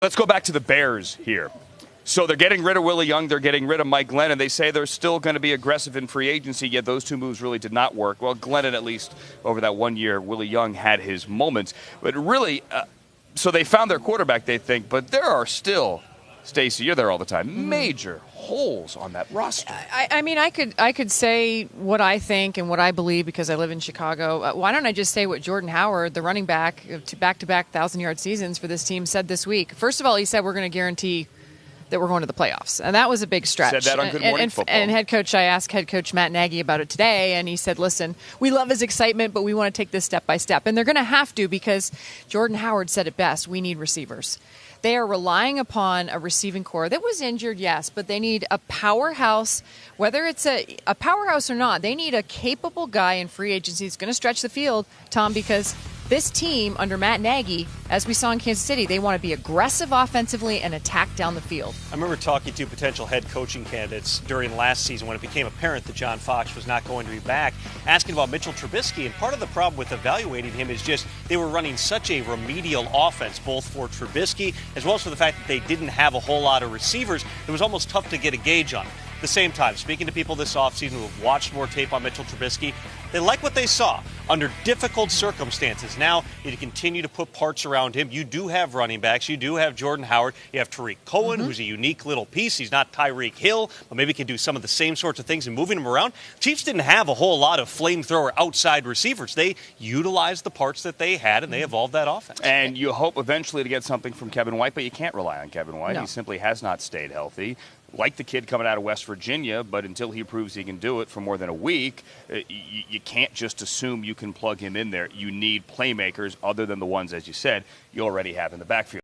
Let's go back to the Bears here. So they're getting rid of Willie Young, they're getting rid of Mike Glennon. They say they're still going to be aggressive in free agency, yet those two moves really did not work. Well, Glennon, at least over that 1 year, Willie Young had his moments. But really, so they found their quarterback, they think, but there are still, Stacey, you're there all the time, major holes on that roster. I mean, I could say what I think and what I believe because I live in Chicago. Why don't I just say what Jordan Howard, the running back to back-to-back 1,000-yard seasons for this team, said this week? First of all, he said we're going to guarantee that we're going to the playoffs, and that was a big stretch. Said that on Good Morning Football. And I asked head coach Matt Nagy about it today, and he said, listen, we love his excitement, but we want to take this step by step. And they're going to have to because Jordan Howard said it best, we need receivers. They are relying upon a receiving core that was injured, yes, but they need a powerhouse. Whether it's a powerhouse or not, they need a capable guy in free agency who's going to stretch the field, Tom, because this team under Matt Nagy, as we saw in Kansas City, they want to be aggressive offensively and attack down the field. I remember talking to potential head coaching candidates during last season when it became apparent that John Fox was not going to be back, asking about Mitchell Trubisky. And part of the problem with evaluating him is just they were running such a remedial offense, both for Trubisky as well as for the fact that they didn't have a whole lot of receivers. It was almost tough to get a gauge on. At the same time, speaking to people this offseason who have watched more tape on Mitchell Trubisky, they like what they saw under difficult circumstances. Now, you continue to put parts around him. You do have running backs. You do have Jordan Howard. You have Tariq Cohen, who's a unique little piece. He's not Tyreek Hill, but maybe can do some of the same sorts of things and moving him around. Chiefs didn't have a whole lot of flamethrower outside receivers. They utilized the parts that they had, and they evolved that offense. And you hope eventually to get something from Kevin White, but you can't rely on Kevin White. No. He simply has not stayed healthy. Like the kid coming out of West Virginia, but until he proves he can do it for more than a week, you can't just assume you can plug him in there. You need playmakers other than the ones, as you said, you already have in the backfield.